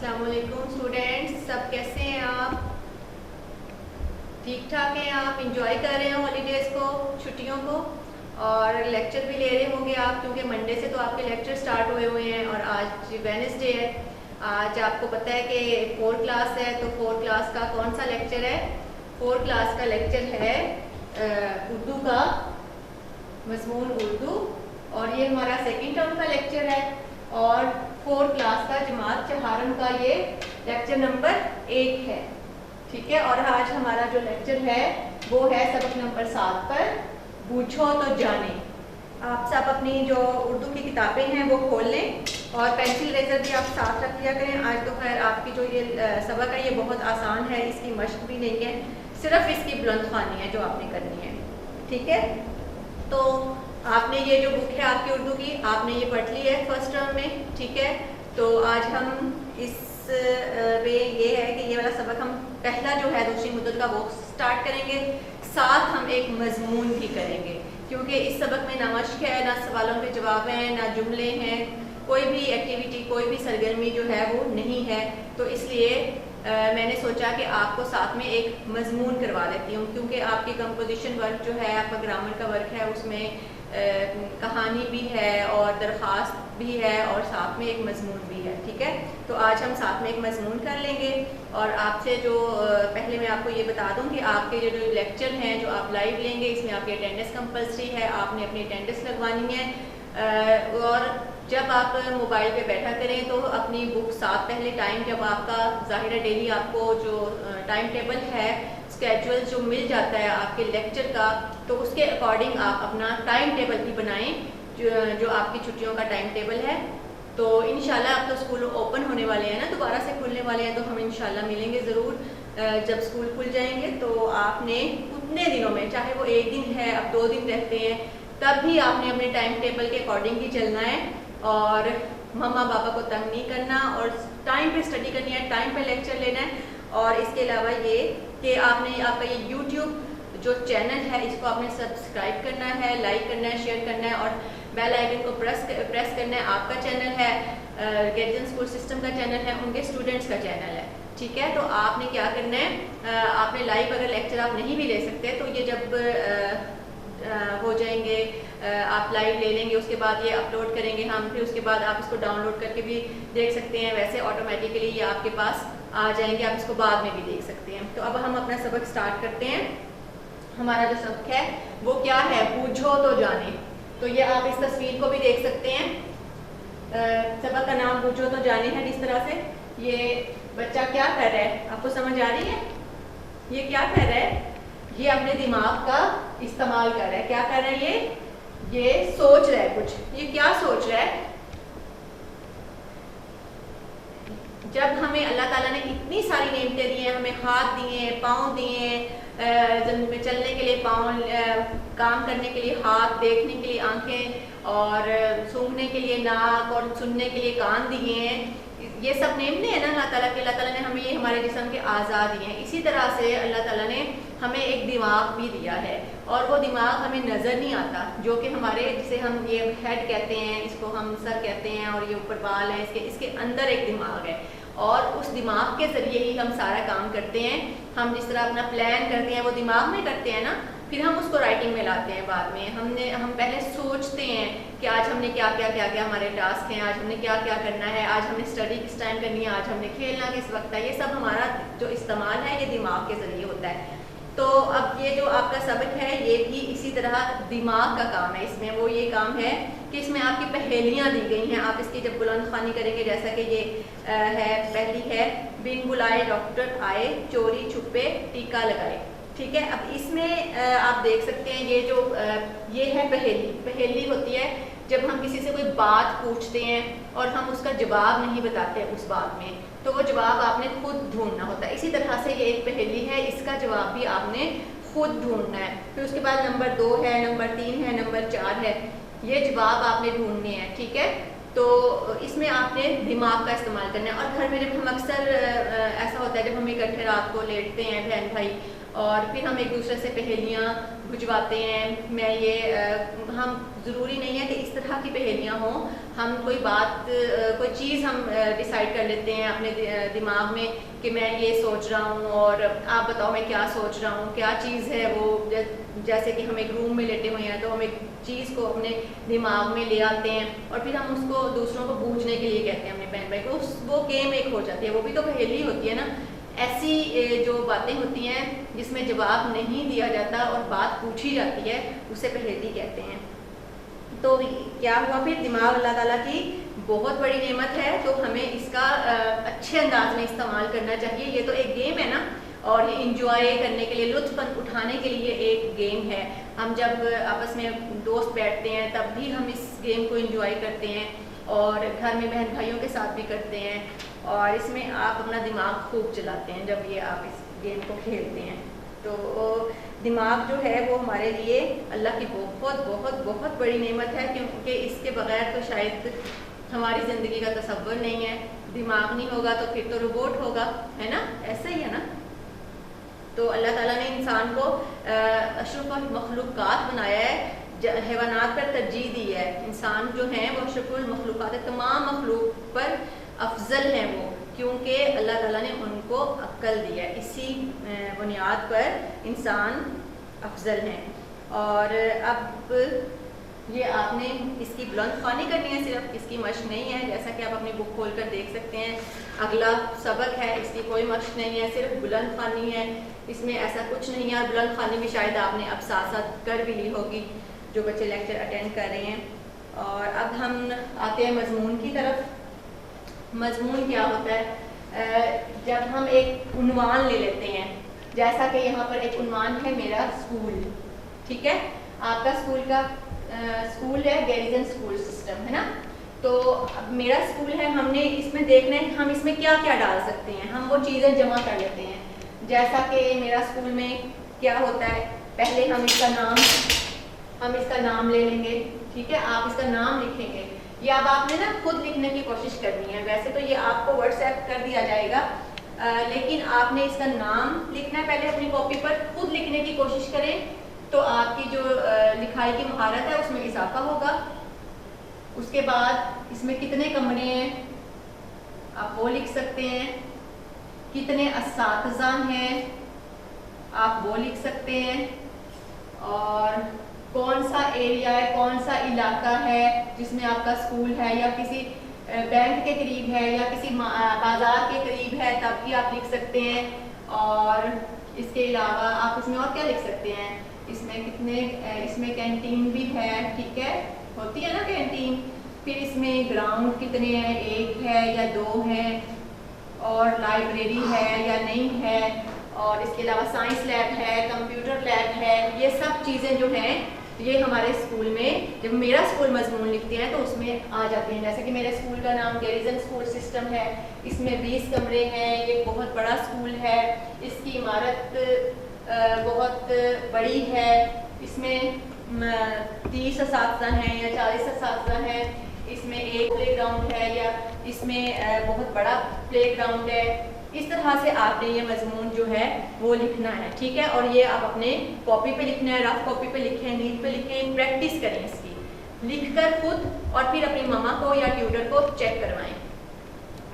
अस्सलाम वालेकुम स्टूडेंट्स, सब कैसे हैं आप? ठीक ठाक हैं आप? इंजॉय कर रहे हैं हॉलीडेज़ को, छुट्टियों को, और लेक्चर भी ले रहे होंगे आप, क्योंकि मंडे से तो आपके लेक्चर स्टार्ट हुए हैं और आज वेडनेसडे है। आज आपको पता है कि 4 क्लास है, तो 4 क्लास का कौन सा लेक्चर है? 4 क्लास का लेक्चर है उर्दू का, मज़मून उर्दू, और ये हमारा सेकंड टर्म का लेक्चर है। और 4 क्लास का जमात चहारम का ये लेक्चर नंबर 1 है, ठीक है। और आज हमारा जो लेक्चर है वो है सबक नंबर 7 पर, पूछो तो जाने। आप सब अपनी जो उर्दू की किताबें हैं वो खोल लें और पेंसिल रेजर भी आप साथ रख लिया करें। आज तो खैर आपकी जो ये सबक है ये बहुत आसान है, इसकी मश्क भी नहीं है, सिर्फ इसकी बुलंद ख़्वानी है जो आपने करनी है, ठीक है। तो आपने ये जो बुक है आपकी उर्दू की, आपने ये पढ़ ली है फर्स्ट टर्म में, ठीक है। तो आज हम इस पे ये है कि ये वाला सबक हम पहला जो है दूसरी मुद्दत का वो स्टार्ट करेंगे, साथ हम एक मजमून भी करेंगे, क्योंकि इस सबक में ना मश्क है, ना सवालों के जवाब हैं, ना जुमले हैं, कोई भी एक्टिविटी, कोई भी सरगर्मी जो है वो नहीं है। तो इसलिए मैंने सोचा कि आपको साथ में एक मजमून करवा लेती हूँ, क्योंकि आपकी कंपोजिशन वर्क जो है, आपका ग्रामर का वर्क है, उसमें कहानी भी है और दरख्वास्त भी है और साथ में एक मजमून भी है, ठीक है। तो आज हम साथ में एक मजमून कर लेंगे। और आपसे जो पहले मैं आपको ये बता दूं कि आपके जो लेक्चर हैं जो आप लाइव लेंगे, इसमें आपकी अटेंडेंस कंपलसरी है, आपने अपनी अटेंडेंस लगवानी है। और जब आप मोबाइल पे बैठा करें तो अपनी बुक साथ, पहले टाइम जब आपका ज़ाहिर है डेली आपको जो टाइम टेबल है, स्केड्यूल जो मिल जाता है आपके लेक्चर का, तो उसके अकॉर्डिंग आप अपना टाइम टेबल भी बनाएं, जो आपकी छुट्टियों का टाइम टेबल है। तो इंशाल्लाह अब तो स्कूल ओपन होने वाले हैं ना, दोबारा से खुलने वाले हैं, तो हम इंशाल्लाह मिलेंगे ज़रूर जब स्कूल खुल जाएंगे। तो आपने उतने दिनों में, चाहे वो 1 दिन है, अब 2 दिन रहते हैं, तब भी आपने अपने टाइम टेबल के अकॉर्डिंग ही चलना है और मम्मा पापा को तंग नहीं करना और टाइम पे स्टडी करनी है, टाइम पे लेक्चर लेना है। और इसके अलावा ये कि आपने आपका ये यूट्यूब जो चैनल है इसको आपने सब्सक्राइब करना है, लाइक करना है, शेयर करना है और बेल आइकन को प्रेस करना है। आपका चैनल है, गाइडेंस स्कूल सिस्टम का चैनल है, उनके स्टूडेंट्स का चैनल है, ठीक है। तो आपने क्या करना है, आपने लाइव अगर लेक्चर आप नहीं भी ले सकते तो ये जब हो जाएंगे, आप लाइव ले लेंगे, उसके बाद ये अपलोड करेंगे हम, फिर उसके बाद आप इसको डाउनलोड करके भी देख सकते हैं। वैसे ऑटोमेटिकली ये आपके पास आ जाएंगे, आप इसको बाद में भी देख सकते हैं। तो अब हम अपना सबक स्टार्ट करते हैं। हमारा जो सबक है वो क्या है, पूछो तो जाने। तो ये आप इस तस्वीर को भी देख सकते हैं, सबक का नाम पूछो तो जाने है। जिस तरह से ये बच्चा क्या कर रहा है, आपको समझ आ रही है? ये क्या कर रहा है, ये अपने दिमाग का इस्तेमाल कर रहा है। क्या कर रहा है ये सोच रहा है कुछ। ये क्या सोच रहा है? जब हमें अल्लाह ताला ने इतनी सारी नेमतें दी हैं, हमें हाथ दिए, पाँव दिए, ज़मीन में चलने के लिए पाँव, काम करने के लिए हाथ, देखने के लिए आंखें और सूंघने के लिए नाक और सुनने के लिए कान दिए हैं, ये सब नेमते हैं ना अल्लाह ताला के। अल्लाह ताला ने हमें ये हमारे जिस्म के आज़ाद दिए हैं। इसी तरह से अल्लाह ताला ने हमें एक दिमाग भी दिया है और वो दिमाग हमें नज़र नहीं आता, जो कि हमारे, जिसे हम ये हेड कहते हैं, इसको हम सर कहते हैं और ये ऊपर बाल है, इसके अंदर एक दिमाग है और उस दिमाग के ज़रिए ही हम सारा काम करते हैं। हम जिस तरह अपना प्लान करते हैं वो दिमाग में करते हैं ना, फिर हम उसको राइटिंग में लाते हैं बाद में। हम पहले सोचते हैं कि आज हमने क्या क्या हमारे टास्क हैं, आज हमने क्या क्या करना है, आज हमने स्टडी किस टाइम करनी है, आज हमने खेलना किस वक्त है। ये सब हमारा जो इस्तेमाल है ये दिमाग के ज़रिए होता है। तो अब ये जो आपका सबक है ये भी इसी तरह दिमाग का काम है। इसमें वो ये काम है कि इसमें आपकी पहेलियाँ दी गई हैं, आप इसकी जब बुलंद ख़्वानी करेंगे, जैसा कि ये है, पहली है, बिन बुलाए डॉक्टर आए, चोरी छुपे टीका लगाए, ठीक है। अब इसमें आप देख सकते हैं ये जो ये है पहेली होती है जब हम किसी से कोई बात पूछते हैं और हम उसका जवाब नहीं बताते उस बात में, तो वो जवाब आपने खुद ढूंढना होता है। इसी तरह से ये एक पहेली है, इसका जवाब भी आपने खुद ढूंढना है। फिर उसके बाद नंबर 2 है, नंबर 3 है, नंबर 4 है, ये जवाब आपने ढूंढने हैं, ठीक है। तो इसमें आपने दिमाग का इस्तेमाल करना है। और घर में जब हम अक्सर ऐसा होता है जब हम इकट्ठे रात को लेटते हैं बहन भाई اور پھر ہم ایک دوسرے سے پہیلیاں بھجواتے ہیں. میں یہ ہم ضروری نہیں ہے کہ اس طرح کی پہیلیاں ہوں. ہم کوئی بات کوئی چیز ہم ڈیسائیڈ کر لیتے ہیں اپنے دماغ میں کہ میں یہ سوچ رہا ہوں اور آپ بتاؤ میں کیا سوچ رہا ہوں, کیا چیز ہے وہ. جیسے کہ ہم ایک روم میں لیٹے ہوئے ہیں تو ہم ایک چیز کو اپنے دماغ میں لے آتے ہیں اور پھر ہم اس کو دوسروں کو بوجھنے کے لیے کہتے ہیں اپنے بہن بھائی کو. وہ گیم ایک ہو جاتی ہے, وہ بھی تو پہیلی ہوتی ہے نا. ایسی جو باتیں ہوتی ہیں جس میں جواب نہیں دیا جاتا اور بات پوچھی جاتی ہے اسے پہیلی کہتے ہیں. تو کیا ہوا پھر, دماغ اللہ تعالیٰ کی بہت بڑی نعمت ہے تو ہمیں اس کا اچھے انداز میں استعمال کرنا چاہیے. یہ تو ایک گیم ہے نا, اور یہ انجوائے کرنے کے لیے, لطف اٹھانے کے لیے ایک گیم ہے. ہم جب آپس میں دوست بیٹھتے ہیں تب بھی ہم اس گیم کو انجوائے کرتے ہیں اور گھر میں بہن بھائیوں کے ساتھ بھی کرتے ہیں, اور اس میں آپ اپنا دماغ خوب چلاتے ہیں جب یہ آپ اس گیم کو کھیلتے ہیں. تو دماغ جو ہے وہ ہمارے لیے اللہ کی بہت بہت بہت بڑی نعمت ہے, کیونکہ اس کے بغیر تو شاید ہماری زندگی کا تصور نہیں ہے. دماغ نہیں ہوگا تو پھر تو روبوٹ ہوگا, ہے نا, ایسا ہی ہے نا. تو اللہ تعالیٰ نے انسان کو اشرف المخلوقات بنایا ہے, حیوانات پر ترجیح دی ہے. انسان جو ہیں وہ اشرف المخلوقات ہے, تمام مخلوق پر افضل ہیں وہ, کیونکہ اللہ تعالیٰ نے ان کو عقل دی ہے. اسی بنیاد پر انسان افضل ہیں. اور اب یہ آپ نے اس کی بلند خوانی کرنی ہے, صرف اس کی مشق نہیں ہے. جیسا کہ آپ اپنی بک کھول کر دیکھ سکتے ہیں, اگلا سبق ہے, اس کی کوئی مشق نہیں ہے, صرف بلند خوانی ہے. اس میں ایسا کچھ نہیں ہے. اور بلند خوانی بھی شاید آپ نے اب ساتھ ساتھ کر بھی لی ہوگی جو بچے لیکچر اٹینڈ کر رہے ہیں. اور اب ہم آتے ہیں مضمون کی طرف. مضمون کیا ہوتا ہے؟ جب ہم ایک عنوان لے لیتے ہیں, جیسا کہ یہاں پر ایک عنوان ہے میرا اسکول, ٹھیک ہے, آپ کا اسکول ہے گیریزن اسکول سسٹم, ہے نا. تو اب میرا اسکول ہے, ہم نے اس میں دیکھنا ہے ہم اس میں کیا کیا ڈال سکتے ہیں. ہم وہ چیزیں جمع کر لیتے ہیں. جیسا کہ میرا اسکول میں کیا ہوتا ہے, پہلے ہم اس کا نام لے لیں گے, ٹھیک ہے. آپ اس کا نام لکھیں گے. یہ اب آپ نے نا خود لکھنے کی کوشش کرنی ہے. ویسے تو یہ آپ کو واٹس ایپ کر دیا جائے گا, لیکن آپ نے اس کا نام لکھنا ہے پہلے اپنی کاپی پر. خود لکھنے کی کوشش کریں تو آپ کی جو لکھائی کی مہارت ہے اس میں اضافہ ہوگا. اس کے بعد اس میں کتنے کمرے ہیں آپ وہ لکھ سکتے ہیں. کتنے اساتذہ ہیں آپ وہ لکھ سکتے ہیں. اور کون سا ایریا ہے, کون سا علاقہ ہے جس میں آپ کا اسکول ہے, یا کسی بینک کے قریب ہے یا کسی بازار کے قریب ہے, تب بھی آپ لکھ سکتے ہیں. اور اس کے علاوہ آپ اس میں اور کیا لکھ سکتے ہیں, اس میں کینٹین بھی ہے, ٹھیک ہے, ہوتی ہے نا کینٹین. پھر اس میں گراؤنڈ کتنے ہیں, ایک ہے یا دو ہیں, اور لائبریری ہے یا نہیں ہے, اور اس کے علاوہ سائنس لیب ہے, کمپیوٹر لیب ہے. یہ سب چیزیں جو ہیں یہ ہمارے اسکول میں, جب میرا اسکول مضمون لکھتے ہیں تو اس میں آ جاتے ہیں. جیسے کہ میرے اسکول کا نام گیریزن اسکول سسٹم ہے, اس میں 20 کمرے ہیں, یہ بہت بڑا اسکول ہے, اس کی عمارت بہت بڑی ہے, اس میں 30 اساتذہ ہیں یا 40 اساتذہ ہیں, اس میں ایک پلے گراؤنڈ ہے یا اس میں بہت بڑا پلے گراؤنڈ ہے. اس طرح سے آپ نے یہ مضمون جو ہے وہ لکھنا ہے, ٹھیک ہے. اور یہ آپ اپنے کاپی پہ لکھنا ہے, رف کاپی پہ لکھیں, نیٹ پہ لکھیں, پریکٹس کریں اس کی, لکھ کر خود, اور پھر اپنی مما کو یا ٹیوٹر کو چیک کروائیں,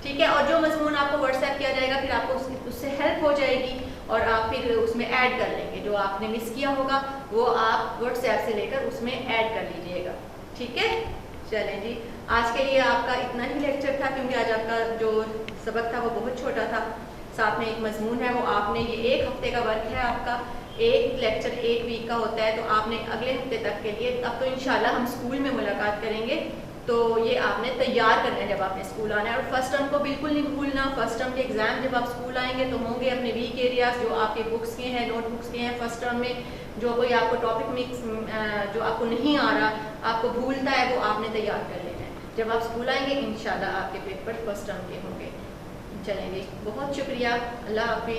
ٹھیک ہے. اور جو مضمون آپ کو واٹس ایپ کیا جائے گا پھر آپ کو اس سے ہیلپ ہو جائے گی, اور آپ پھر اس میں ایڈ کر لیں گے. جو آپ نے مس کیا ہوگا وہ آپ واٹس ایپ سے لے کر اس میں ایڈ کر لیجیے گا, ٹھیک ہے. چلیں جی, آج کے لیے آپ کا اتنا ہی لیکچر تھا, کیونکہ آج آپ کا جو سبق تھا وہ بہت چھوٹا تھا. ساتھ میں ایک مضمون ہے, وہ آپ نے, یہ 1 ہفتے کا ورک ہے آپ کا, ایک لیکچر 1 ویک کا ہوتا ہے, تو آپ نے اگلے ہفتے تک کے لیے, اب تو انشاءاللہ ہم اسکول میں ملاقات کریں گے, تو یہ آپ نے تیار کرنا ہے جب آپ نے اسکول آنا ہے. اور فرسٹ ٹرم کو بالکل نہیں بھولنا. فرسٹ ٹرم کے ایگزام جب آپ اسکول آئیں گے تو ہوں گے اپنے ویک ایریاز جو آپ کے بکس کے ہیں, نوٹ بکس کے ہیں. فرسٹ ٹرم میں جو کوئی آپ کو ٹاپک مکس جو آپ کو نہیں آ رہا, آپ کو بھولتا ہے, وہ آپ نے تیار کر لینا ہے. جب آپ اسکول آئیں گے انشاءاللہ آپ کے پیپر فرسٹ ٹرم کے ہوں گے. چلیں گے, بہت شکریہ, اللہ حافظ.